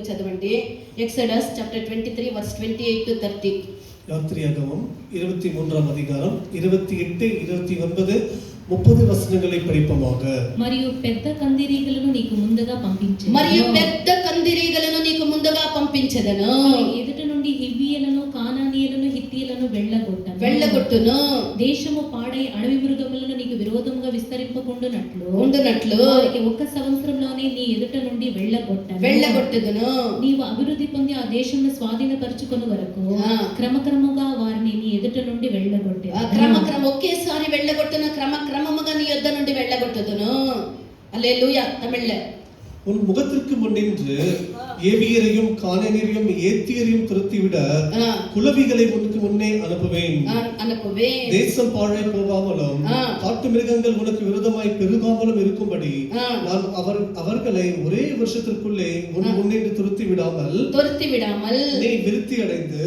చదవండి. Exodus chapter 23 verse 28 to 30. யாத்திரையாகமம் 23ஆம் அதிகாரம் 28, 29, 30 వచనங்களை படிப்போமாக. మరియు పెద్ద కందిరీగలను నీకు ముందుగా పంపించెదను. మరియు పెద్ద కందిరీగలను నీకు ముందుగా పంపించెదను. ఎదుట నుండి హివ్వీయులను, కానానీయులను, హిత్తీయులను వెళ్ళగొట్టును. దేశము పాడై అడవి మృగములను నీకు విరోధముగా విస్తరింపకుండునట్లు వారికి ఒక సంవత్సరంలోనే నీ ఎదుట నుండి వెళ్ళగొట్టుదును. నీవు అభివృద్ధి పొంది ఆ దేశంను స్వాధీనపరచుకుని వరకు క్రమక్రమముగా వారిని నీ ఎదుట నుండి వెళ్ళగొట్టే ఒకేసారి వెళ్ళగొట్టును. క్రమముగా నీ యొద్ద నుండి వెళ్ళగొట్టుదును. அல்லேலூயா. தமிழ்ல உன் முகத்திற்கு முன்னின்று ஏவியரையும் கானானியரையும் ஏத்தியரையும் துரத்திவிட குலவிகளை உனக்கு முன்னே அனுப்புவேன். தேசம் பாழை போகாமலும் காட்டு மிருகங்கள் உனக்கு விரோதமாய் பெருகாமலும் இருக்கும்படி நான் அவர்களை ஒரே வருஷத்திற்குள்ளே உன் முன்னின்று துரத்தி விடாமல் நீ விருத்தி அடைந்து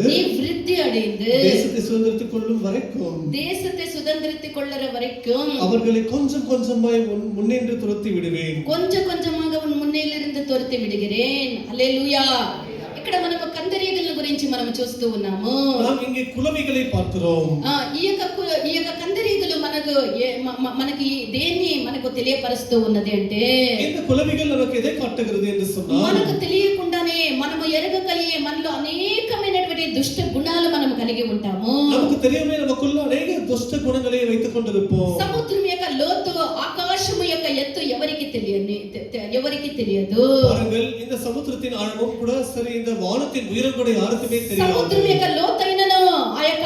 தேசத்தை சுதந்திரித்துக் கொள்ளும் வரைக்கும் அவர்களை கொஞ்சம் கொஞ்சமாய் உன் முன்னின்று துரத்தி விடுவேன். కొంచెంగా ఉన్ మున్నేలిருந்து துரத்தி விடுகிறேன். హల్లెలూయా. ఇక్కడ మనం కందిరీగల గురించి మనం చూస్తూ ఉన్నాము. మనం ఇంగే కులవిகளை பார்க்கிறோம். ఈ యొక్క కందిరీగలు మనకి దేన్ని మనకు తెలియపరుస్తూ ఉన్నది అంటే இந்த కులవిகள் நமக்கு எதை காட்டுகிறது என்று சொன்னால் మనకు తెలియకుండానే మనము ఎరగకయే మనలో అనేకమైనటువంటి దుష్ట గుణాలు మనం కలిగి ఉంటాము. நமக்கு தெரியாமலே நமக்குள்ள अनेक దుష్ట గుణங்களை வைத்துக் கொண்டிருப்போம். సముద్రం యొక్క లోతు, ఆకాశము యొక్క ఎత్తు ఎవరికి తెలియదు. பாருங்கள், இந்த సముద్రத்தின் ஆழமும் கூட சரி, இந்த வானத்தின் உயரம் கூட யாருக்குமே தெரியாது. సముద్రం యొక్క లోతైనను ఆ యొక్క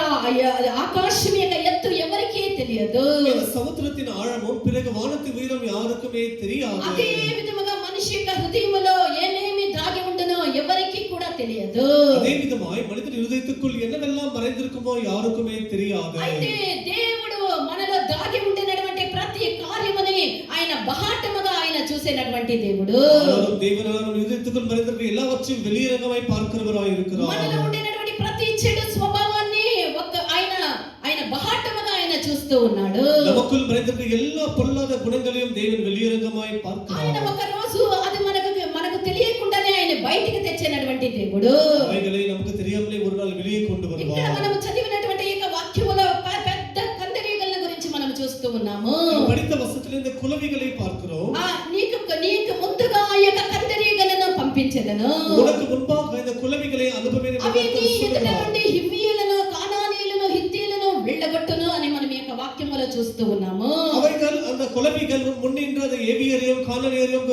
ఆకాశం యొక్క ఎత్తు ఎవరికీ తెలియదు. இந்த సముద్రத்தின் ఆழமும் பிறகு வானத்தின் உயரம் யாருக்குமே தெரியாது. అదే విధముగా మనిషి యొక్క హృదయములో ఏమేమి దాగి ఉండునో ఎవరికీ కూడా తెలియదు. அதே விதமாய் மனிதன் హృదయத்துக்குள் என்னவெல்லாம் மறைந்திருக்குமோ யாருக்குமே தெரியாது. అయితే దేవుడు మనలో దాగి ఉండినటువంటి ప్రతి కార్యముని ఆయన బహాటముగా ఆయన చూసేటటువంటి దేవుడు. దేవుడు హృదయத்துக்குள் மறைந்திருக்கிற எல்லாவற்றையும் வெளியரங்கமாய் பார்க்கிறவராய் இருக்கிறார். మనలో ఉండినటువంటి ప్రతి చెడు స్వభావాన్ని ఆయన బహాటముగా ఆయన చూస్తూ ఉన్నాడు. நமக்குள் மறைந்திருக்கிற எல்லா பொல்லாத குணங்களையும் தேவன் வெளியரங்கமாய் பார்க்கிறார். ఆయన ఒక రోజు అది మనకు తెలియకుండానే ఆయన బయటికి తెచ్చినటువంటి దేవుడు. అவைகளை நமக்கு தெரியாமலே ஒரு நாள் வெளியே கொண்டு வருவார். ఇక్కడ మనం చదివినటువంటి ఈ వాక్యములో పెద్ద కందిరీగల గురించి మనం చూస్తూ ఉన్నాము. படித்த வசனத்தில் இந்த కులవిகளை பார்க்கிறோம். నీకు ముందుగా ఈ యొక్క కందిరీగలను పంపించెదను. உனக்கு முன்பாக இந்த కులవిகளை அனுப்புவேன் என்று கர்த்தர் சொல்கிறார். హివ్వీయులను, కానానీయులను, హిత్తీయులను వెళ్ళగొట్టును అని మనం ఈ యొక్క వాక్యములో చూస్తూ ఉన్నాము. அவைகள் அந்த కులవిகள் முன்னின்று அந்த ஏவியரையும் கானானியரையும்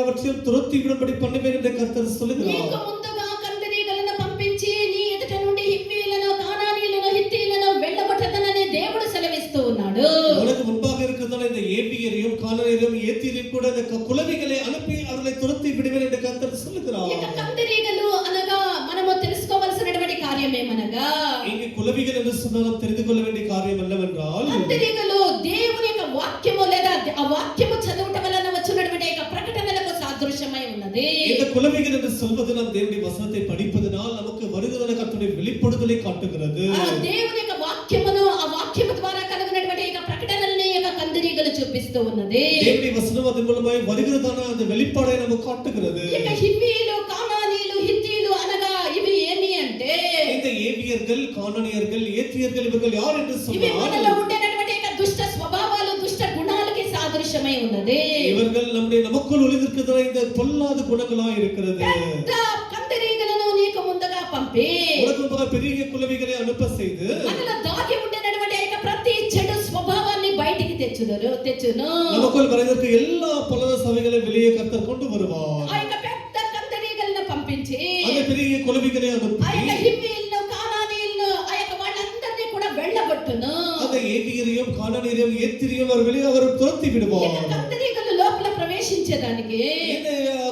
அவற்றையும் துரத்தி விடும்படி பண்ணுவேன் என்று கர்த்தர் சொல்கிறார். నీకు ముందుగా కందిరీగలను పంపించి నీ ఎదుట నుండి హివ్వీయులను, కానానీయులను, హిత్తీయులను వెళ్ళగొట్టదనని దేవుడు సెలవిస్తూ ఉన్నాడు. உனக்கு முன்பாக இருக்கிறதான இந்த ஏவியரையும் கானானியரையும் ஏத்தியரையும் கூட இந்த కులవిகளை అனுப்பి அவர்களை துரத்தி விடுவேன் என்று கர்த்தர் சொல்கிறார். ఈ కందిరీగలు అనగా మనము తెలుసుకోవాల్సినటువంటి కార్యం ఏమనగా இங்கே కులవిகள் என்று சொன்னால் தெரிந்து கொள்ள வேண்டிய காரியம் என்னவென்றால் కందిరీగలు దేవుని యొక్క వాక్యము లేదా ఆ వాక్యము చదవటం వలన వచ్చినటువంటి యొక్క ప్రకటనలకు సాదృశ్యమై ఉన్నది. இந்த కులవిகள் என்று சொல்வது நாம் தேவனுடைய வசனத்தை படிப்பதனால் நமக்கு வருகிறதான கர்த்தருடைய வெளிப்படுதலை காட்டுகிறது. దేవుని యొక్క వాక్యమును ఆ వాక్యము ద్వారా కలిగినటువంటి యొక్క ప్రకటనల్ని యొక్క కందిరీగలు చూపిస్తూ ఉన్నది. தேவனுடைய வசனம் அதன் மூலமாய் வருகிறதான அந்த வெளிப்பாடை நமக்கு காட்டுகிறது. ఇక హివ్వీయులు, కానానీయులు, హిత్తీయులు అనగా ఇవి ఏమి అంటే இந்த ஏவியர்கள், கானானியர்கள், ஏத்தியர்கள் ఇవர்கள் யார் என்று ఇవి சொன்னால் మనలో ఉండేటటువంటి యొక్క దుష్ట స్వభావాలు, దుష్ట గుణాలకి సాదృశ్యమై ఉన్నది. இவர்கள் நமக்குள் ஒளிந்திருக்கிற இந்த பொல்லாத குணங்களாய் இருக்கிறது. పెద్ద కందిరీగలను నీకు ముందుగా పంపి உனக்கு முன்பாக பெரிய కులవిகளை அனுப்ப செய்து మనలో దాగి ఉండేటటువంటి యొక్క ప్రతి చెడు స్వభావాన్ని బయటికి తెచ్చును. நமக்குள் மறைந்திருக்கிற எல்லா பொல்லாத சபைகளை வெளியே கர்த்தர் கொண்டு வருவார். ఆ యొక్క పెద్ద కందిరీగలను పంపించి அந்த பெரிய కులవిகளை அனுப்பி ఆ యొక్క హివ్వీయులను, కానానీయులను ఆ యొక్క వాళ్ళందరినీ కూడా వెళ్ళగొట్టును. அந்த ஏவியரையும் கானானியரையும் ஏத்தியரையும் அவர் துரத்தி விடுவார். కందిరీగలు లోపల ప్రవేశించేదానికి இந்த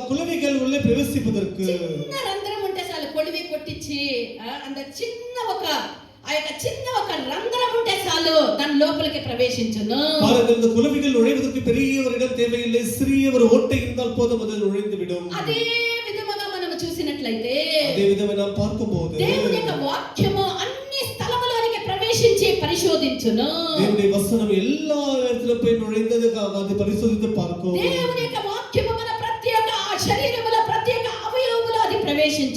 కులవిகள் உள்ளே பிரவேசிப்பதற்கு చిన్న రంధ్రం ఉంటే చాలు, కొడివి కొట్టించి అంత చిన్న ఒక రంధ్రం ఉంటే చాలు దాని లోపలికి ప్రవేశించును. பாருங்கள், இந்த குலவிகள் நுழைவதற்கு பெரிய ஒரு இடம் தேவையில்லை, சிறிய ஒரு ஓட்டை இருந்தால் போதும் அது நுழைந்து விடும். అదే విధముగా మనం చూసినట్లయితే அதே விதமாக நாம் பார்க்கும்போது దేవుని యొక్క వాక్యము అన్ని స్థలములోనికి ప్రవేశించి పరిశోధించును. దేవుని వచనం எல்லா இடத்திலும் போய் நுழைந்தது அது பரிசோதித்து பார்க்கும். దేవుని యొక్క వాక్యము మన ప్రతి ఒక్క శరీరములో ప్రతి ఒక్క అవయవములో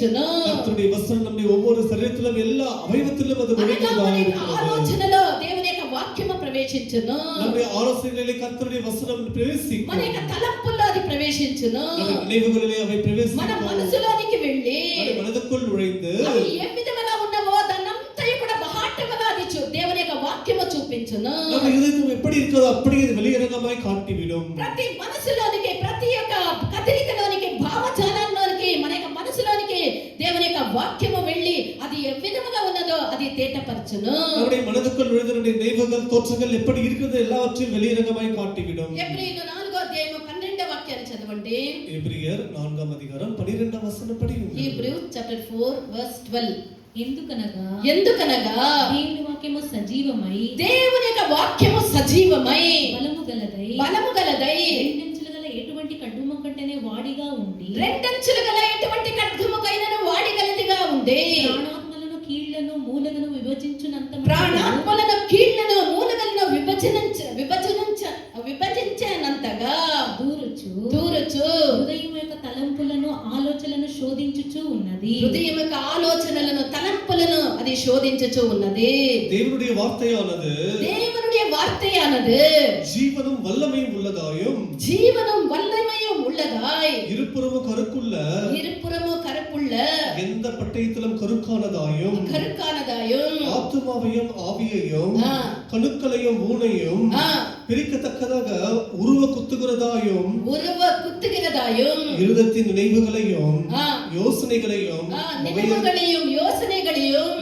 ప్రవేశించును. கர்த்தருடைய வசனம் நம்முடைய ஒவ்வொரு சரீரத்திலும் எல்லா அவயவத்திலும் அது అనగా நுழைந்ததாக మన యొక్క இருக்கிறது. ఆలోచనలో దేవుని యొక్క వాక్యము ప్రవేశించును. நம்முடைய ஆலோசனைகளிலே கர்த்தருடைய வசனம் பிரவேசிக்கும். మన యొక్క తలంపుల్లో అది ప్రవేశించును. நம்முடைய நினைவுகளிலே அவை మన பிரவேசிக்கும். మనసులోనికి వెళ్ళి நம்முடைய மனதுக்குள் நுழைந்து అవి ఏ విధముగా ఉన్నవో దాన్నంతయు కూడా బహాటముగా అది దేవుని యొక్క వాక్యము చూపించును. நம்ம இதயம் எப்படி இருக்கிறதோ அப்படியே அது வெளியரங்கமாய் காட்டிவிடும். ప్రతి మనసులోనికి ప్రతి యొక్క కదలికలోనికి భావజాలంలోనికి మన యొక్క మనసులోనికి దేవుని యొక్క వాక్యము వెళ్ళి అది ఏ విధముగా ఉన్నదో అది తేటపరచును. நம்முடைய மனதுக்குள் நுழைந்து நம்முடைய நினைவுகள் தோற்றங்கள் எப்படி இருக்கிறது எல்லாவற்றையும் வெளியரங்கமாய் காட்டிவிடும். ఎబ్రీయులు 4వ అధ్యాయము 12వ వాక్యాన్ని చదవండి. எபிரியர் 4ஆம் அதிகாரம் 12ஆம் வசனம் படியுங்கள். Hebrews chapter 4 verse 12. ఎందుకనగా దేవుని వాక్యము సజీవమై దేవుని యొక్క వాక్యము సజీవమై బలము గలదై రెండంచులు గల ఎటువంటి ఖడ్గము కంటేనే వాడిగా ఉండి రెండంచులు గల ఎటువంటి ఖడ్గముకైనను వాడిగలదిగా ఉండి ప్రాణాత్మలను కీళ్లను మూలలను ప్రాణాత్మలను కీళ్లను మూలలను విభజించేనంతగా దూరుచు హృదయం యొక్క తలంపులను ఆలోచనలను శోధించుచు ఉన్నది. హృదయం యొక్క ఆలోచనలను తలంపులను అది శోధించుచు ఉన్నది. தேவனுடைய வார்த்தையானது ஜீவனும் வல்லமையும் உள்ளதாய் இருபுறமும் கருப்புள்ள எந்த பட்டயத்திலும் கருக்கானதாயும் ஆத்துமாவையும் ஆவியையும் கணுக்களையும் ஊனையும் பிரிக்கத்தக்கதாக உருவ குத்துகிறதாயும் இருதத்தின் நினைவுகளையும் யோசனைகளையும்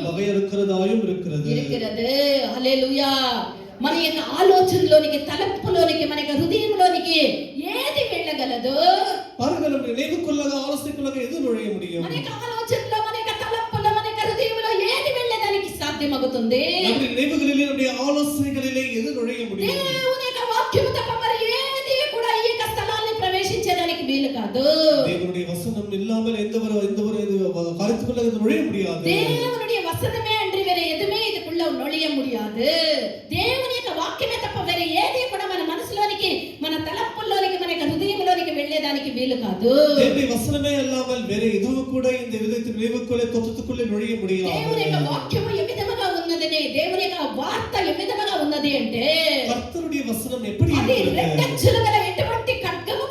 வகையறுக்கிறதாயும் இருக்கிறது. హల్లెలూయా. మన యొక్క ఆలోచనలోనికి తలంపులోనికి మన యొక్క హృదయంలోనికి ఏది వెళ్ళగలదు? பாருங்க, நம்ம நினைவுக்குள்ளாக ஆலோசனைக்குள்ளாக எது நுழைய முடியும்? మన యొక్క ఆలోచనలో మన యొక్క తలంపులో మన యొక్క హృదయంలో ఏది వెళ్ళడానికి సాధ్యమవుతుంది? நம்முடைய நினைவுகளிலே நம்முடைய ஆலோசனைகளிலே எது நுழைய முடியும்? దేవుని యొక్క వాక్యము తప్ప మరి ఏది కూడా ఈ యొక్క స్థలాన్ని ప్రవేశించడానికి వీలు కాదు. தேவனுடைய வசனம் இல்லாமல் எந்த ஒரு காரியத்துக்குள்ள இது நுழைய முடியாது. தேவனுடைய வசனமே அன்றி வேற எதுமே இதுக்குள்ள நுழைய முடியாது. దేవుని యొక్క వాక్యమే తప్ప వేరే ఏది కూడా మన మనసులోనికి మన తలంపుల్లోనికి మన హృదయంలోనికి వెళ్ళేదానికి వీలు కాదు. தேவனுடைய வசனமே அல்லாமல் வேற எதுவும் கூட இந்த இதயத்தின் நினைவுக்குள்ளே தோற்றத்துக்குள்ளே நுழைய முடியாது. దేవుని యొక్క వాక్యము ఏ విధముగా ఉన్నదని దేవుని యొక్క వార్త ఏ విధముగా ఉన్నది అంటే கர்த்தருடைய வசனம் எப்படி అది இருக்கிறது? రెండంచులు గల ఎటువంటి ఖడ్గము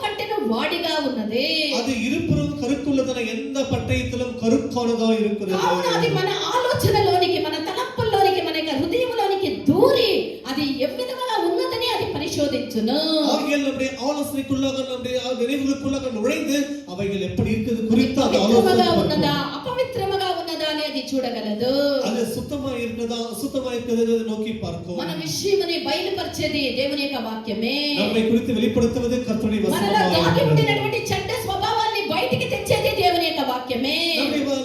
కంటేనే వాడిగా ఉన్నది. அது இருபுறம் கருக்குள்ளதான எந்த பட்டயத்திலும் கருக்கானதா இருக்கிறது. కావున అది మన ఆలోచనలోనికి మన తలంపుల్లోనికి మన హృదయంలోనికి దూరి అది ఏ విధముగా ఉన్నదని అది పరిశోధించును. ஆகியால் நம்முடைய ஆலோசனைக்குள்ளாக நம்முடைய நினைவுகளுக்குள்ளாக நுழைந்து அவைகள் எப்படி இருக்குது குறித்து அது పవిత్రముగా ఉన్నదా అపవిత్రముగా ఉన్నదా అనేది చూడగలదు. அது சுத்தமா இருக்கிறதா அசுத்தமா இருக்கிறதா நோக்கி பார்க்கும். మన విషయముని బయలుపరిచేది దేవుని యొక్క వాక్యమే. நம்மை குறித்து வெளிப்படுத்துவது கர்த்தருடைய మనలో దాగి வசனமாகும். ఉండినటువంటి చెడ్డ స్వభావాన్ని బయటికి తెచ్చేది దేవుని యొక్క వాక్యమే.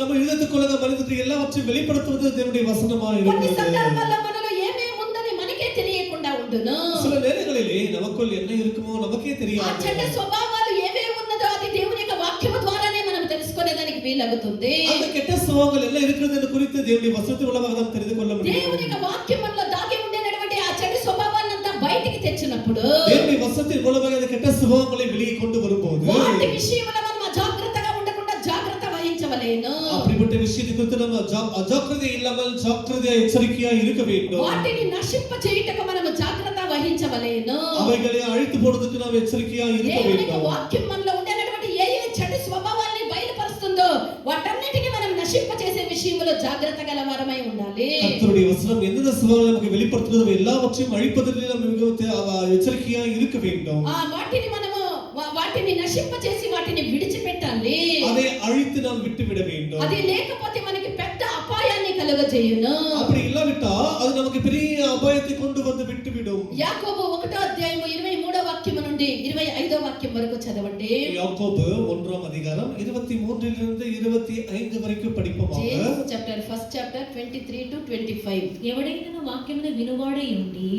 நம்ம இதயத்துக்குள்ளாக மனிதனுடைய எல்லாவற்றையும் வெளிப்படுத்துவது தேவனுடைய வசனமாய் కొన్ని இருக்கிறது. సందర్భాల్లో మనలో ఏమేమి ఉందని మనకే తెలియకుండా ఉండును. சில நேரங்களிலே நமக்குள் என்ன இருக்குமோ நமக்கே ఆ தெரியாது. చెడ్డ స్వభావాలు ఏమేమి ఉన్నదో అది దేవుని యొక్క వాక్యము ద్వారానే మనం తెలుసుకునేదానికి వీలవుతుంది. அந்த கெட்ட சுபாவங்கள் என்ன இருக்கிறது என்று குறித்து தேவனுடைய வசனத்தின் மூலமாக நாம் தெரிந்து கொள்ள முடியும். దేవుని యొక్క వాక్యములో దాగి ఉండినటువంటి ఆ చెడ్డ స్వభావాన్నంతా బయటికి తెచ్చినప్పుడు தேவனுடைய வசனத்தின் மூலமாக அந்த கெட்ட சுபாவங்களை வெளியே கொண்டு வரும்போது వాటి విషయంలో మనం అజాగ్రత్తగా ఉండకుండా జాగ్రత్త వహించవలేను. அப்படிப்பட்ட விஷயத்தை குறித்து நம்ம அஜாக்கிரதை இல்லாமல் ஜாக்கிரதையா எச்சரிக்கையா இருக்க வேண்டும். వాటిని నశింప చేయుటకు మనం జాగ్రత్త వహించవలేను. அவைகளை அழித்து போடுவதற்கு நாம் எச்சரிக்கையா இருக்க దేవుని యొక్క வேண்டும். వాక్యం మనలో ఉండేటువంటి ఏ చెడు స్వభావాన్ని బయలుపరుస్తుందో వాటన్నిటిని మనం నశింప చేసే విషయంలో జాగ్రత్త గలవారమై ఉండాలి. கர்த்தருடைய வசனம் எந்தெந்த சுபாவங்களை நமக்கு வெளிப்படுத்துகிறதோ எல்லாவற்றையும் அழிப்பதற்கு நாம் மிகவும் எச்சரிக்கையா இருக்க வேண்டும். వాటిని నశింప చేసి వాటిని విడిచిపెట్టాలి. அதை அழித்து நாம் விட்டு விட வேண்டும். అది లేకపోతే మనకి పెద్ద అపాయాన్ని కలుగజేయును. அப்படி இல்லாவிட்டா அது நமக்கு பெரிய அபாயத்தை கொண்டு வந்து விட்டுவிடும். యాకోబు 1వ అధ్యాయము 23వ వాక్యం నుండి 25వ వాక్యం వరకు చదవండి. யாக்கோபு 1ஆம் அதிகாரம் 23லிருந்து 25 வரைக்கும் படிப்போமாக. James chapter 1st chapter 23 to 25. ఎవడైనను వాక్యమును వినువాడై ఉండి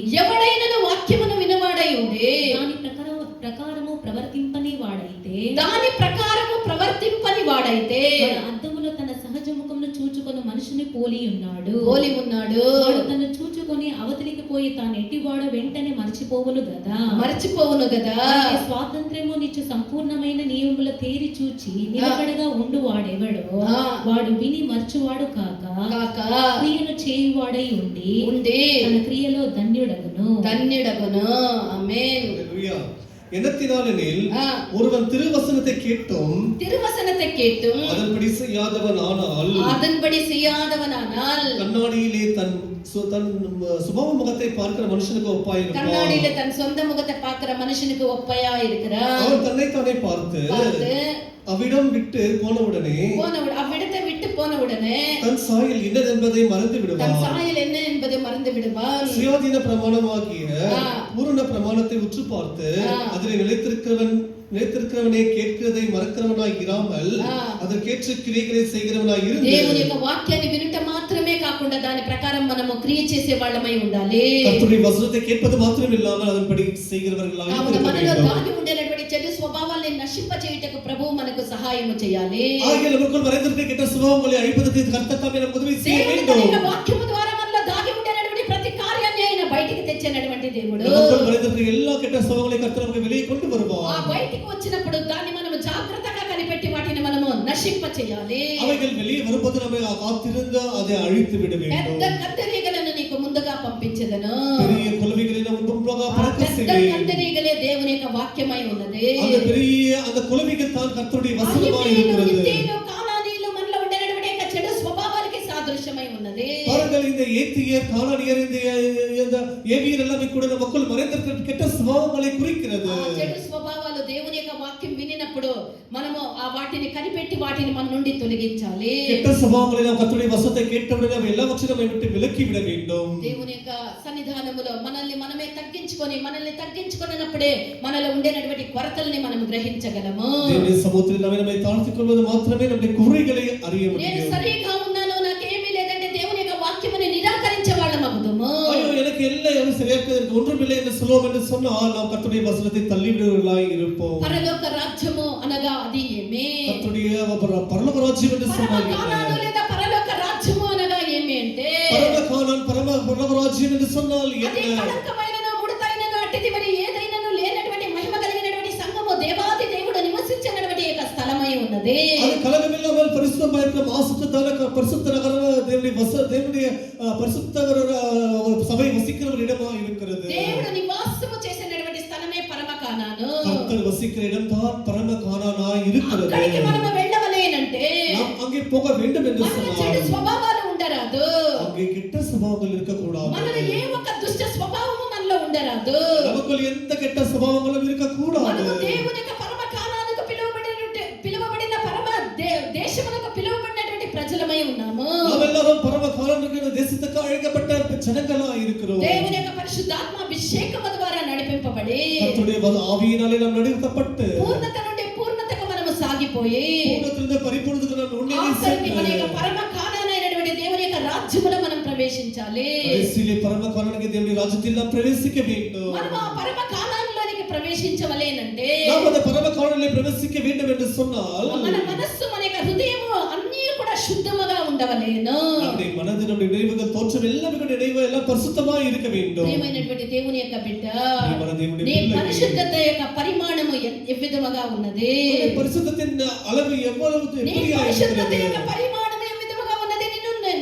దాని ప్రకారము ప్రవర్తింపని వాడైతే అద్దములో తన సహజ ముఖమును చూచుకొని మనుషుని పోలి ఉన్నాడు. వాడు తను చూచుకొని అవతలికి పోయి తాను ఎట్టివాడో వెంటనే మర్చిపోవును గదా. అయితే స్వాతంత్ర్యము నిచ్చు సంపూర్ణమైన నియమముల తేరి చూచి నిలకడగా ఉండు వాడెవడో వాడు విని మర్చువాడు కాక క్రియను చేయువాడై ఉండి తన క్రియలో ధన్యుడగును. ஆமென். ஹalleluya. என்னத்தினாலெனில் ஒருவன் திருவசனத்தை கேட்டும் அதன்படி செய்யாதவனானால் கண்ணாடியிலே தன் சுபாவ முகத்தை பார்க்கிற மனுஷனுக்கு ஒப்பாயிருக்கிறான். கண்ணாடியில தன் சொந்த முகத்தை பார்க்கிற மனுஷனுக்கு ஒப்பையா இருக்கிறான். அவன் தன்னைத்தானே பார்த்து அவ்விடம் விட்டு போனவுடனே தன் சாயல் என்னதென்பதை மறந்து விடுவான். சுயாதீன பிரமாணமாகிய பூரண பிரமாணத்தை உற்று பார்த்து அதில் நிலைத்திருக்கிறவனே கேட்கிறதை மறக்கிறவனாய் இராமல் அதற்கேற்ற கிரியைகளை செய்கிறவனாய் இருந்து దేవుని యొక్క వాక్యాన్ని వినుట మాత్రమే కాకుండా దాని ప్రకారం మనము క్రియ చేసే వాళ్ళమై ఉండాలి. கர்த்தருடைய வசனத்தை கேட்பது மாத்திரம் இல்லாமல் அதன்படி செய்கிறவர்களாய் இருக்க வேண்டும். మనలో దాగి ఉండేటువంటి చెడు స్వభావాలను నశింపచేయుటకు ప్రభువు మనకు సహాయము చేయాలి. ஆகிய நமக்குள் மறைந்திருக்கிற கெட்ட சுபாவங்களை அழிப்பதற்கு கர்த்தர் தாமே நமக்கு உதவி செய்ய வேண்டும். దేవుని వాక్యము ద్వారా మనలో దాగి ఉండేటువంటి ప్రతి కార్యాన్ని ఆయన బయటికి తెచ్చేటువంటి దేవుడు. நமக்குள் மறைந்திருக்கிற எல்லா கெட்ட சுபாவங்களையும் கர்த்தர் நமக்கு வெளியே கொண்டு வருவார். ఆ బయటికి వచ్చినప్పుడు దాన్ని మనము జాగ్రత్తగా కనిపెట్టి వాటిని మనము నశింపచేయాలి. அவைகள் வெளியே வரும்போது நம்ம காத்திருந்து அதை அழித்து விட வேண்டும். పెద్ద కత్తెరీగలను నీకు ముందుగా పంపించెదను. பெரிய குளவிகளை நான் முன்பாக பறக்க செய்வேன். పెద్ద కత్తెరీగలే దేవుని యొక్క వాక్యమై ఉన్నది. அந்த பெரிய அந்த குளவிகள் தான் கர்த்தருடைய வசனமாய் இருக்கிறது. కానానీయులు మనలో ఉండేటువంటి యొక్క చెడు స్వభావాలకి సాదృశ్యమై ఉన్నది. பாருங்கள், இந்த ஏத்தியர் கானானியர் இந்த ஏவியர் எல்லாமே கூட நமக்குள் மறைந்திருக்கிற கெட்ட சுபாவங்களை குறிக்கிறது. చెడు స్వభావాలు దేవుని యొక్క వాక్యం వినినప్పుడు మనము ఆ వాటిని కనిపెట్టి వాటిని మన నుండి తొలగించాలి. கெட்ட சுபாவங்களை நாம் கர்த்தருடைய வசனத்தை கேட்டவுடனே நாம் எல்லாவற்றையும் நம்மை விட்டு விலக்கி விட வேண்டும். దేవుని యొక్క సన్నిధానములో మనల్ని తగ్గించుకున్నప్పుడే మనలో ఉండేటువంటి కొరతల్ని మనం గ్రహించగలము. దేవుని సముద్రத்தில் நம்மை தாழ்த்திக் கொள்வது மாத்திரமே நம்முடைய குறைகளை அறிய முடியும். నేను సరిగా ఉన్నాను, నాకేమీ లేదంటే దేవుని యొక్క వాక్యముని నిరాకరించే వాళ్ళమగుదుము. ஐயோ, எனக்கு எல்லாம் சரியா இருக்கு, ஒன்றுமில்லை என்று சொல்லுவோம் என்று சொன்னால் நாம் கர்த்தருடைய வசனத்தை தள்ளிவிடுவர்களாய் இருப்போம். పరలోక రాజ్యము అనగా అది ఏమే? கர்த்தருடைய பரலோக ராஜ்யம் என்று சொன்னால் కానాను లేదా పరలోక రాజ్యము అనగా ఏమి అంటే பரலோக ராஜ்யம் என்று சொன்னால் అది కళంకమైనను ముడతైనను అట్టిది మరి ఏదైనాను లేనటువంటి మహిమ కలిగినటువంటి సంఘము దేవాది దేవుడు నివసించినటువంటి యొక్క స్థలమై ఉన్నది. அது கலகமில்லாமல் பரிசுத்தமாய் இருக்கிற மாசுத்தத்தான பரிசுத்த நகரம் தேவனுடைய பரிசுத்த சபை வசிக்கிற ஒரு இடமா இருக்கிறது. దేవుడు నివాసము చేసినటువంటి స్థలమే పరమ కానాను. கர்த்தர் வசிக்கிற இடம் தான் பரம கானானாய் இருக்கிறது. అక్కడికి మనము వెళ్ళవలేనంటే நாம் அங்கே போக வேண்டும் என்று చెడు சொன்னால் స్వభావాలు ఉండరాదు. அங்கே கெட்ட சுபாவங்கள் இருக்க கூடாது. మనలో ఏ ఒక్క దుష్ట స్వభావము మనలో ఉండరాదు. நமக்குள் எந்த கெட்ட சுபாவங்களும் இருக்க கூடாது. మనము దేవుని యొక్క పరమ కానానుకు పిలువబడిన పరమ దేశమునకు పిలువబడినటువంటి ప్రజలమై ఉన్నాము. நாமெல்லாம் பரம கானானுக்கு தேசத்துக்கு அழைக்கப்பட்ட ஜனங்களாய் இருக்கிறோம். దేవుని యొక్క పరిశుద్ధాత్మ అభిషేకము ద్వారా నడిపింపబడి கர்த்தருடைய ஆவியினாலே நாம் நடத்தப்பட்டு పూర్ణత నుండి పూర్ణతకు మనము సాగిపోయి பூர்ணத்திலிருந்து பரிபூர்ணத்துக்கு நாம் ఆఖరికి మన యొక్క పరమ కానానైనటువంటి దేవుని యొక్క రాజ్యములో మనం ప్రవేశించాలి. கடைசியிலே பரம கானானுக்கு தேவனுடைய ராஜ்யத்தில் நாம் பிரவேசிக்க வேண்டும். మనం ఆ పరమ కానానులోనికి ప్రవేశించవలేనంటే நாம் அந்த பரம கானானிலே பிரவேசிக்க வேண்டும் என்று சொன்னால் మన మనస్సు మన యొక్క హృదయము అన్నీ కూడా శుద్ధముగా ఉండవలేను. நம்முடைய மனது நம்முடைய நினைவுகள் தோற்றம் எல்லாமே நினைவு எல்லாம் பரிசுத்தமாய் இருக்க வேண்டும். ప్రియమైనటువంటి దేవుని యొక్క బిడ్డ, మన దేవుని నీ పరిశుద్ధత యొక్క పరిమాణము ఏ విధముగా ఉన్నది? పరిశుద్ధத்தின் அளவு எவ்வளவு నీ పరిశుద్ధత యొక్క పరిమాణము ఏ విధముగా ఉన్నది?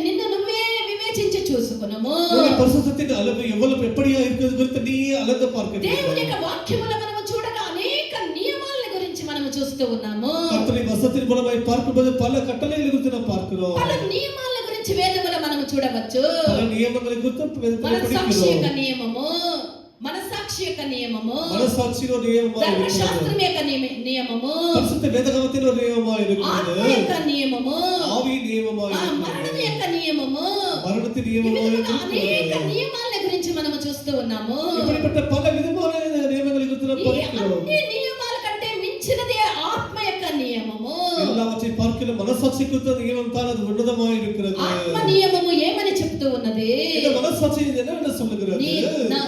నిన్ను నువ్వే వివేచించి చూసుకునము. నీ పరిశుద్ధத்தின் அளவு எவ்வளவு எப்படியா இருக்கிறது குறித்து நீ அளந்து பார்க்க வேண்டும். దేవుని యొక్క వాక్యములో మనము చూడగా అనేక నియమాల గురించి మనము చూస్తూ ఉన్నాము. கர்த்தருடைய வசனத்தின் மூலமாய் பார்க்கும்போது பல கட்டளைகளை குறித்து நாம் பார்க்கிறோம். పలు నియమాల గురించి వేదములో మనము చూడవచ్చు. పల నియమங்களை குறித்து మనసాక్షి యొక్క నియమము, మనసాక్షి యొక్క నియమము, మనసాక్షిలో నియమము, ధర్మశాస్త్రం యొక్క నియమము, పరిశుద్ధ వేదగ్రంథంలో నియమము இருக்கிறது. ఆత్మ యొక్క నియమము, ఆవి నియమము, మరణం యొక్క నియమము, మరణతి నియమము, అనేక నియమాల గురించి మనము చూస్తూ ఉన్నాము. இப்படிப்பட்ட பல விதமான நியமங்களை குறித்து நாம் பார்க்கிறோம். అన్ని నియమాల కంటే మించినదే ఆత్మ యొక్క నియమము. எல்லாவற்றை பார்க்கிற మనసాక్షి குறித்த நியமம் தான் அது உன்னதமாய் இருக்கிறது. ఆత్మ నియమము ఏమని చెప్తూ ఉన్నది? இந்த మనసాட்சி என்னவென்று சொல்லுகிறது?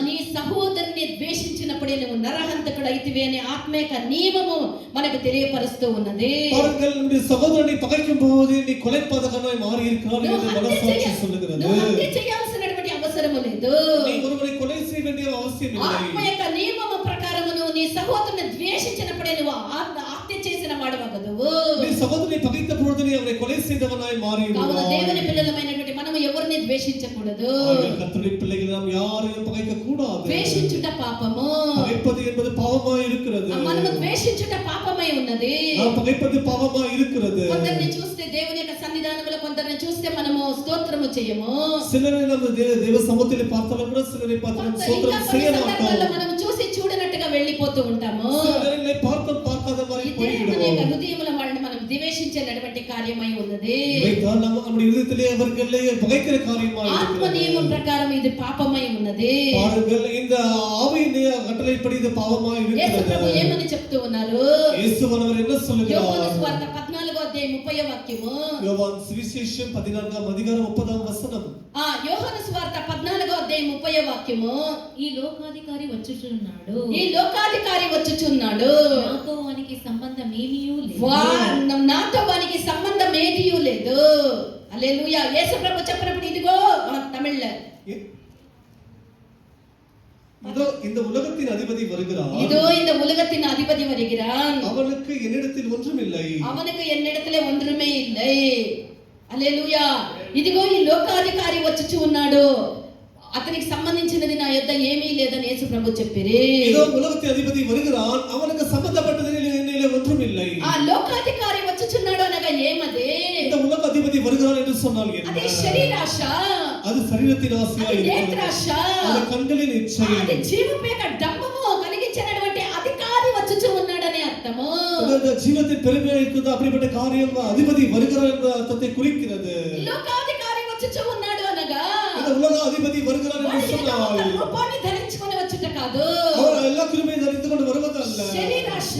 నీ సహోదరుని ద్వేషించిన చేసినప్పుడే నువ్వు నరహంతకుడు అయితివి అనే ఆత్మ యొక్క నియమము మనకు తెలియపరుస్తూ ఉన్నది. பாருங்கள் நம்முடைய சகோதரனை பகைக்கும் போது நீ கொலைபாதகனாய் மாறி இருக்கிறாய் నువ్వు என்று హత్య மனசாட்சி చేయ- சொல்லுகிறது. నువ్వు హత్య చేయాల్సినటువంటి అవసరము లేదు. நீ ஒருவரை கொலை செய்ய வேண்டிய அவசியம் ఆత్మ இல்லை. యొక్క నియమము ప్రకారము నువ్వు నీ సహోదరుని ద్వేషించినప్పుడే నువ్వు హత్య చేసిన వాడవగదువు. நீ சகோதரனை பகைத்த பொழுது நீ அவனை கொலை செய்தவனாய் மாறி కావున விடுவாய். దేవుని పిల్లలమైనటువంటి మనము ఎవరిని ద్వేషించకూడదు. கர்த்தருடைய பிள்ளைகள் நாம் யாரையும் பகைக்க கூடாது. ద్వేషించుట పాపము. பகைப்பது என்பது பாவமாய் இருக்கிறது. మనము ద్వేషించుట పాపమై ఉన్నది. நாம் பகைப்பது பாவமாய் இருக்கிறது. కొందరిని చూస్తే దేవుని యొక్క సన్నిధానములో కొందరిని చూస్తే మనము స్తోత్రము చేయము. சிலரை நம்ம தேவ சமூகத்தில் பார்த்தாலும் கூட சிலரை பார்த்து ఇంకా ஸ்தோத்திரம் செய்ய కొన్ని సందర్భాల్లో மாட்டோம். మనం చూసి చూడనట్టుగా వెళ్ళిపోతూ ఉంటాము. சிலரை பார்க்காத மாதிரி ఈ దేవుని యొక్క போய்விடுவோம். హృదయములో వాళ్ళని మనం ద్వేషించేటటువంటి కార్యమై ఉన్నది. இவைதான் நம்முடைய இதயத்திலே அவர்களை பகைக்கிற காரியமாய் ఆత్మ இருக்கிறது. నియమం ప్రకారం ఇది పాపమై ఉన్నది. பாருங்கள் இந்த ஆவியின் கட்டளைப்படி இது பாவமாய் యేసు ప్రభు இருக்கிறது. ఏమని చెప్తూ ఉన్నారు? இயேசுவானவர் என்ன యోహాను சொல்லுகிறார்? సువార్త 14వ అధ్యాయం 30వ వాక్యము. யோவான் சுவிசேஷம் 14వ அதிகாரம் 30వ వచనం. యోహాను సువార్త 14వ అధ్యాయం 30వ వాక్యము. ఈ లోకాధికారి వచ్చుచున్నాడు, ఈ లోకాధికారి వచ్చుచున్నాడు, నాతో వానికి సంబంధం ఏమీయూ లేదు. నాతో వానికి సంబంధం ఏదియూ లేదు. హల్లెలూయా. యేసు ప్రభు చెప్పినప్పుడు ఇదిగో తమిళ్ల இதோ இந்த உலகத்தின் அதிபதி வருகிறார். இதோ இந்த உலகத்தின் அதிபதி வருகிறான். அவனுக்கு என்னிடத்தில் ஒன்றும் இல்லை. அவனுக்கு என்னிடத்திலே ஒன்றுமே இல்லை. హల్లెలూయా. ఇదిగో ఈ లోకాధికారి వచ్చుచు ఉన్నాడు, అతనికి సంబంధించినది నా యొద్ద ఏమీ లేదని యేసు ప్రభు చెప్పిరి. இதோ உலகத்தின் அதிபதி வருகிறான், அவனுக்கு சம்பந்தப்பட்டது என்னிலே ஒன்றும் இல்லை. ఆ లోకాధికారి వచ్చుచున్నాడు అనగా ఏమది? இந்த உலக அதிபதி வருகிறான் என்று சொன்னால் என்ன? అది శరీరాశ, அது சரீரத்தின் ஆசையாய் అది இருக்கிறது. నేత్రాశ, அது கண்களின் இச்சை. అది జీవపు యొక్క డంబము కలిగించినటువంటి అధికారి వచ్చుచు ఉన్నాడని అర్థము. அந்த ஜீவத்தின் பெருமையா இருக்கிறது. அப்படிப்பட்ட காரியம் அதிபதி வருகிறார் என்ற அர்த்தத்தை குறிக்கிறது. లోకాధికారి వచ్చుచు ఉన్నాడు అనగా இந்த உலக அதிபதி வருகிறார் என்று వాడు ఏదో ఒక சொன்னால் రూపాన్ని ధరించుకొని వచ్చుట కాదు. அவர் எல்லா கிருபையும் தரித்து கொண்டு வருவதல்ல. శరీరాశ,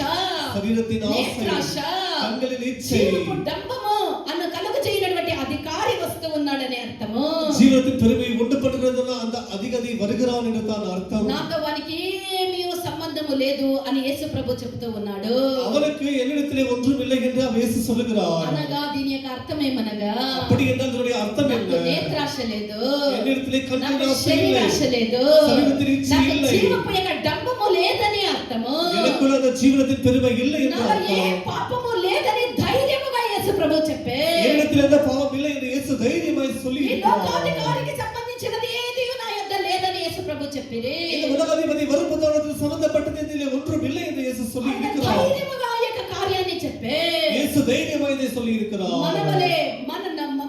சரீரத்தின் ஆசை, నేత్రాశ, கண்களின் இச்சை, జీవపు డంబము అన్న కలుగు చేయనటువంటి అధికారి వస్తూ ఉన్నాడని అర్థము. ஜீவத்தின் பெருமையை உண்டு பண்ணுகிறதுனா அந்த அதிகதி வருகிறான் என்று தான் அர்த்தம். నాతో వానికి ఏమీ సంబంధము లేదు అని యేసు ప్రభు చెప్తూ ఉన్నాడు. அவனுக்கு என்னிடத்திலே ஒன்றும் இல்லை என்று அவர் இயேசு சொல்லுகிறார். అనగా దీని యొక్క అర్థం ఏమనగా, அப்படி என்றால் இதனுடைய அர்த்தம் నాకు என்ன? నేత్రాశ లేదు, என்னிடத்திலே నాకు கண்களின் ஆசை இல்லை, శరీరాశ లేదు, శరీరத்தின் ఇచ్చ నాకు இல்லை, జీవపు యొక్క డంబము లేదని అర్థము. எனக்குள்ள அந்த ஜீவனத்தின் பெருமை இல்லை என்று నాలో ఏ அர்த்தம். పాపము లేదని ధైర్యముగా యేసు ప్రభు చెప్పే. என்னிடத்தில் எந்த பாவம் இல்லை என்று இயேசு தைரியமாய் சொல்லி ఈ இருக்கிறார். లోకాధికారికి సంబంధించినది ఏది నా యొద్ద లేదని యేసు ప్రభు చెప్పిరి. இந்த உலகாதிபதி வருவதோடு சம்பந்தப்பட்டது இதிலே ஒன்றும் இல்லை என்று இயேசு சொல்லி ఆయన இருக்கிறார். ధైర్యముగా ఈ యొక్క కార్యాన్ని చెప్పే. இயேசு தைரியமாய் இதை சொல்லி இருக்கிறார். మనవలే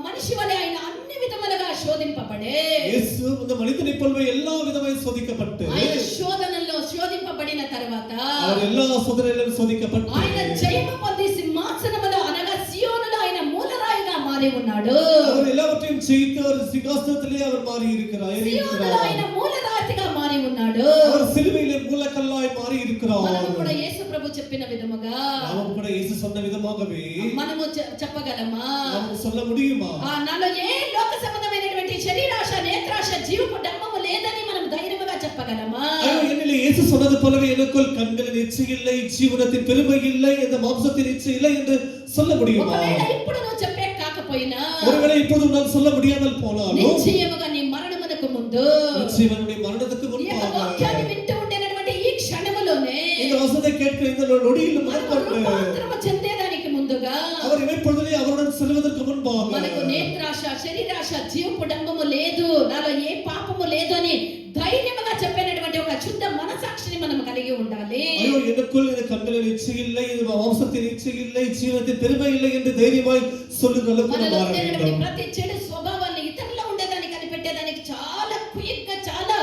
మనిషి వలె ఆయన అన్ని విధములుగా శోధింపబడే. இயேசு இந்த மனிதனை போலவே எல்லா விதமாய் சோதிக்கப்பட்டு ఆయన శోధనలో శోధింపబడిన తర్వాత அவர் எல்லா சோதனைகளிலும் சோதிக்கப்பட்டு ఆయన జయము పొంది సింహాసనములో అనగా సియోనులో ఆయన మూలరాయిగా మారి ఉన్నాడు. அவர் எல்லாவற்றையும் ஜெயித்து அவர் சிங்காசனத்திலே அவர் மாறி இருக்கிறார். సియోనులో ఆయన మూలరాతిగా మారి ఉన్నాడు. அவர் சிலுவையிலே மூலக்கல்லாய் மாறி இருக்கிறார். మనము కూడా యేసు ప్రభు చెప్పిన విధముగా நாமும் கூட இயேசு சொன்ன விதமாகவே మనము చెప్పగలమా? நாம் சொல்ல முடியுமா? నాలో ఏ లోక సంబంధమైనటువంటి శరీరాశ, నేత్రాశ, జీవపు డంబము లేదని మనం ధైర్యముగా చెప్పగలమా? ஐயோ, என்னிலே இயேசு சொன்னது போலவே எனக்குள் கண்களின் இச்சை இல்லை, ஜீவனத்தின் பெருமை இல்லை, இந்த மாம்சத்தின் இச்சை இல்லை என்று சொல்ல முடியுமா? ఒకవేళ ఇప్పుడు నువ్వు చెప్పే కాకపోయినా ஒருவேளை இப்போது உன்னால் சொல்ல முடியாமல் போனாலும் నిశ్చయముగా నీ మరణమునకు ముందు நிச்சயமானுடைய மரணத்துக்கு ఈ యొక్క முன்பாக వాక్యాన్ని వింటూ ఉండేటువంటి ఈ క్షణములోనే இந்த வசனத்தை கேட்கிற இந்த நொடியில் మనకు முதற்கொண்டு రూపాంతరము చెందేదానికి ముందుగా அவர் இமைப்பொழுதே அவருடன் செல்வதற்கு முன்பாக మనకు నేత్రాశ, శరీరాశ, జీవపు డంబము లేదు, నాలో ఏ పాపము లేదు అని ధైర్యముగా చెప్పినటువంటి ఒక శుద్ధ మనసాక్షిని మనం కలిగి ఉండాలి. ஐயோ, எனக்குள் இந்த கண்களின் இச்சை இல்லை, இது மாம்சத்தின் இச்சை இல்லை, ஜீவனத்தின் பெருமை இல்லை என்று தைரியமாய் சொல்லுகிற அளவுக்கு మనలో நாம் மாற ఉండేటువంటి வேண்டும். ప్రతి చెడు స్వభావాన్ని ఇతరుల్లో ఉండేదాన్ని కనిపెట్టేదానికి చాలా క్విక్ గా చాలా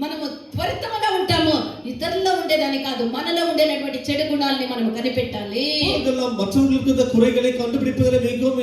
మనము త్వరితముగా ఉంటాము. ఇతరుల్లో ఉండేదాన్ని కాదు, మనలో ఉండేటువంటి చెడు గుణాలని మనం కనిపెట్టాలి. நாம் மற்றவர்களுக்கு இந்த குறைகளை கண்டுபிடிப்பதில் மிகவும்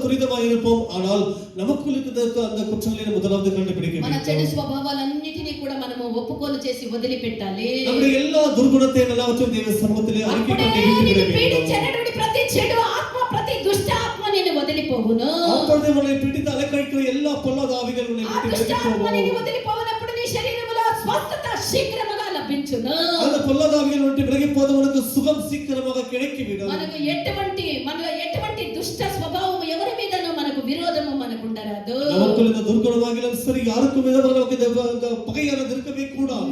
துரிதமாக இருப்போம். ஆனால் நமக்குள் இருக்கிற அந்த குற்றங்களை முதலாவது கண்டுபிடிக்க మన చెడు வேண்டும். స్వభావాలన్నిటినీ కూడా మనము ఒప్పుకోలు చేసి వదిలిపెట్టాలి. நம்முடைய எல்லா துர்குணத்தையும் எல்லாவற்றையும் தேவ சமூகத்திலே அறிக்கை అప్పుడే பண்ணி விட்டு నిన్ను விட வேண்டும். పీడించేటటువంటి ప్రతి చెడు ఆత్మ, ప్రతి దుష్ట ఆత్మ నిన్ను వదిలిపోవును. அப்பொழுது உன்னை பிடித்து அலைக்கழிக்கிற எல்லா பொல்லாத ஆவிகள் உன்னை ఆ விட்டு దుష్ట விலகி ఆత్మ போகும். నిన్ను వదిలిపోవునప్పుడు నీ శరీరములో స్వస్థత శీఘ్రముగా లభించును. அந்த பொல்லாதாவிகள் விட்டு விலகி போதவனுக்கு சுகம் சீக்கிரமாக கிடைக்கிவிடும். మనలో ఎటువంటి దుష్ట స్వభావం ఎవరి మీదనో మనకు విరోధము మనకు ఉండరాదు. நமக்குள்ள இந்த துர்குணமாகிலும் சரி யாருக்கும் விதமாக நமக்கு இந்த பகையானது இருக்கவே கூடாது.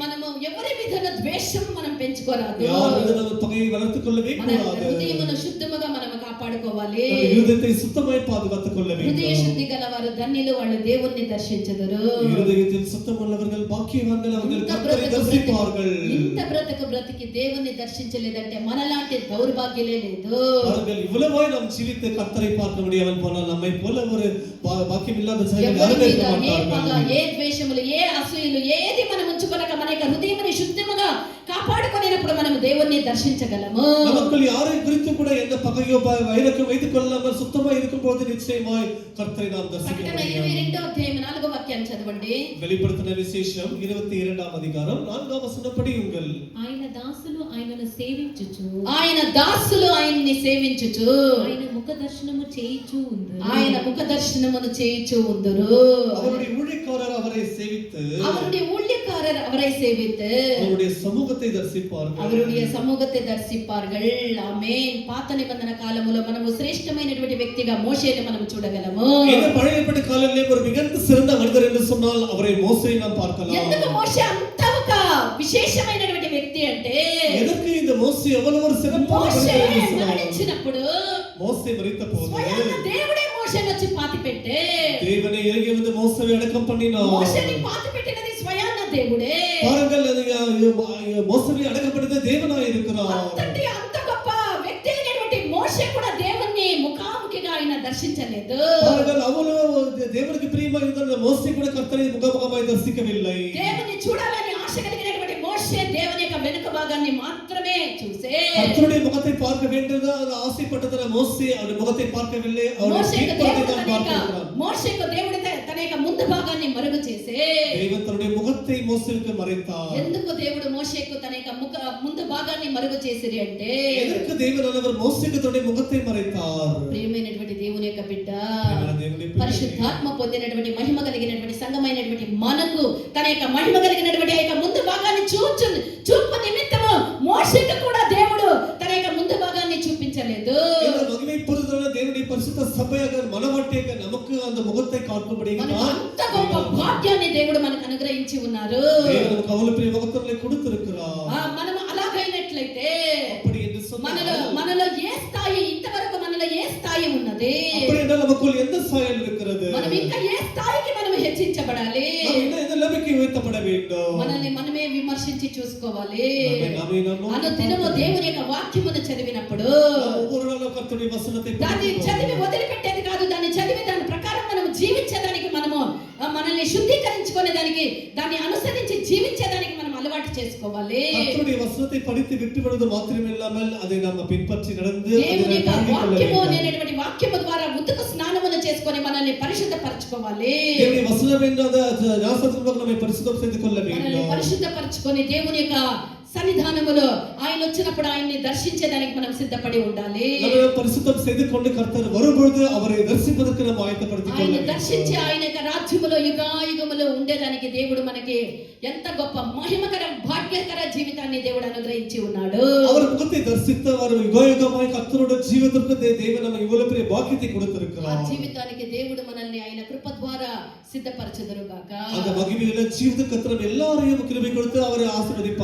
మనము ఎవరి మీదనో ద్వేషం మనం పెంచుకోరాదు. யார் மீது நம்ம பகையை வளர்த்துக் கொள்ளவே మన கூடாது. హృదయమును శుద్ధముగా మనం కాపాడుకోవాలి. நம்ம இருதயத்தை சுத்தமாய் பாதுகாத்துக் கொள்ள வேண்டும். హృదయ శుద్ధి గలవారు ధన్యులు, వాళ్ళు దేవుణ్ణి దర్శించెదరు. இருதயத்தில் சுத்தமுள்ளவர்கள் பாக்கியவான்கள், அவர்கள் கர்த்தரை தரிசிப்பார்கள். ఇంత బ్రతికి దేవుణ్ణి దర్శించలేదంటే మనలాంటి దౌర్భాగ్యలే లేదు. அவர்கள் இவ்வளவாய் நாம் ஜீவித்து கர்த்தரை பார்க்க முடியாமல் போனால் நம்மை போல ஒரு பாக்கியம் இல்லாத செயல்கள் ఎవరి யாரும் మీద இருக்க ఏ పగ, மாட்டார்கள். ఏ ద్వేషములు, ఏ అసూయలు ఏది మనం ఉంచుకొనక మన యొక్క హృదయముని శుద్ధముగా కాపాడుకొనినప్పుడు మనం దేవుణ్ణి దర్శించగలము. நமக்குள் யாரை குறித்து கூட எந்த பகையோ வைரக்கம் வைத்துக் கொள்ளாமல் சுத்தமா இருக்கும் போது நிச்சயமாய் கர்த்தரை நாம் தரிசிக்க ప్రకటన முடியும். 22వ అధ్యాయం 4వ వాక్యాన్ని చదవండి. வெளிப்படுத்தின விசேஷம் 22ஆம் அதிகாரம் 4ஆம் வசனம் படியுங்கள். ఆయన దాసులు ఆయనను సేవించుచు, ఆయన దాసులు ఆయన్ని సేవించుచు, ఆయన ముఖ దర్శనము చేయుచు ఉందురు. ఆయన ముఖ దర్శనమును చేయుచు ఉందురు. அவருடைய ஊழியக்காரர் அவரை சேவித்து அவருடைய ஊழியக்காரர் அவரை சேவித்து அவருடைய சமூகத்தை தரிசிப்பார்கள். அவருடைய சமூகத்தை దర్శిப்பார்கள். ఆమేన్. పాత నిబంధన కాలములో మనము శ్రేష్టమైనటువంటి వ్యక్తిగా మోషేని మనం చూడగలము. இந்த பழைய ஏற்பாட்டு காலத்திலே ஒரு மிகுந்த சிறந்த மனிதர் என்று சொன்னால் அவரை மோசேயை நாம் பார்க்கலாம். ఎందుకు మోషే అంత ఒక విశేషమైనటువంటి వ్యక్తి అంటే எதற்கு இந்த மோசே அவ்வளவு ஒரு சிறப்பான మోషే மனிதர் என்று சொன்னால், మరణించినప్పుడు மோசே மரித்த போது స్వయాన దేవుడే మోషేని వచ్చి పాతి పెట్టే. தேவனை இறங்கி வந்து மோசேவை அடக்கம் பண்ணினார். మోషేని పాతి పెట్టినది స్వయాన దేవుడే. பாருங்கள், மோசேவை அடக்கப்பட்டது தேவனாய் இருக்கிறார். అంతటి అంత గొప్ప వ్యక్తి అయినటువంటి మోషే కూడా దేవుణ్ణి ముఖాముఖిగా ఆయన దర్శించలేదు. பாருங்கள், அவ்வளவு தேவனுக்கு பிரியமாக இருந்த மோசே கூட கர்த்தரை முகமுகமாய் தரிசிக்கவில்லை. దేవుని చూడాలని ఆశ కలిగినటువంటి మోషే దేవుని యొక్క వెనుక భాగాన్ని మాత్రమే చూసే. கர்த்தருடைய முகத்தை பார்க்க வேண்டும் என்று ஆசைப்பட்டது மோசே அவருடைய முகத்தை பார்க்கவில்லை. మోషేకు దేవుడు தான் பார்க்கிறார். మోషేకు దేవుడు తన యొక్క ముందు భాగాన్ని మరుగు చేసే. தேவன் தன்னுடைய முகத்தை மோசேவுக்கு மறைத்தார். ఎందుకు దేవుడు మోషేకు తన యొక్క ముందు భాగాన్ని మరుగు చేసిరి అంటే, எதற்கு தேவனானவர் மோசேக்கு தன்னுடைய முகத்தை மறைத்தார்? ప్రియమైనటువంటి దేవుని యొక్క బిడ్డ, దేవుని பிள்ளை, పరిశుద్ధాత్మ పొందినటువంటి మహిమ కలిగినటువంటి సంఘమైనటువంటి మనకు తన యొక్క మహిమ కలిగినటువంటి ఆ యొక్క ముందు భాగాన్ని చూపు నిమిత్తము మోషేకు కూడా దేవుడు తన యొక్క ముందు భాగాన్ని చూపించలేదు. இந்த மகிமை பொருளான தேவனுடைய பரிசுத்த சபையாக மனவாட்டியாக நமக்கு அந்த முகத்தை காட்டும்படியாக మనకు అంత గొప్ప భాగ్యాన్ని దేవుడు మనకు అనుగ్రహించి ఉన్నారు. தேவன் நமக்கு அவ்வளவு பெரிய முகத்தை கொடுத்திருக்கிறார். మనం అలాగైనట్లయితే அப்படி என்று சொன்னால் మనలో ఏ స్థాయి, ఇంతవరకు మనలో ఏ స్థాయి ఉన్నది, அப்படி என்றால் நமக்குள் எந்த சாயல் இருக்கிறது? మనం ఇంకా ఏ స్థాయికి మనం హెచ్చించబడాలి? நாம் இன்னும் எந்த நிலைமைக்கு உயர்த்தப்பட வேண்டும்? మనల్ని మనమే విమర్శించి చూసుకోవాలి. நாமே நாம் అనుదినము దేవుని యొక్క వాక్యమును చదివినప్పుడు ஒவ்வொரு நாளும் கர்த்தருடைய வசனத்தை దాన్ని చదివి వదిలిపెట్టేది కాదు, దాన్ని చదివి దాని ప్రకారం మనం జీవించేదానికి మనము మనల్ని శుద్ధీకరించుకునే దానికి, దాన్ని అనుసరించి జీవించేదానికి మనం అలవాటు చేసుకోవాలి. கர்த்தருடைய வசனத்தை படித்து விட்டுவிடுவது மாத்திரமில்லாமல் அதை நாம் பின்பற்றி நடந்து దేవుని యొక్క వాక్యము అనేటువంటి వాక్యము ద్వారా ఉతుకు స్నానమును చేసుకొని మనల్ని పరిశుద్ధపరచుకోవాలి. தேவனுடைய வசனம் என்றாத ஞானசத்துவமாக நம்மை பரிசுத்தம் செய்து கொள்ள మనల్ని வேண்டும். పరిశుద్ధపరచుకొని దేవుని యొక్క సన్నిధానములో ఆయన వచ్చినప్పుడు ఆయన్ని దర్శించేదానికి మనం సిద్ధపడి ఉండాలి. நம்மை பரிசுத்தம் செய்து கொண்டு கர்த்தர் வரும்பொழுது அவரை தரிசிப்பதற்கு நாம் ஆயத்தப்படுத்திக் கொள்ள ఆయన வேண்டும். దర్శించి ఆయన యొక్క రాజ్యములో యుగాయుగములో ఉండేదానికి దేవుడు మనకి ఎంత గొప్ప మహిమకర భాగ్యకర జీవితాన్ని దేవుడు అనుగ్రహించి ఉన్నాడు. அவர் முகத்தை தரிசித்து அவர் யுகயுகமாய் கர்த்தரோட ஜீவிதத்திற்கு தேவன் நமக்கு இவ்வளவு பெரிய பாக்கியத்தை ఆ கொடுத்திருக்கிறார். జీవితానికి దేవుడు మనల్ని ఆయన కృప ద్వారా సిద్ధపరచుదురుగాక. அந்த மகிமையுள்ள ஜீவித கர்த்தர் எல்லாரையும் கிருபை கொடுத்து அவரை ஆசீர்வதிப்பார்.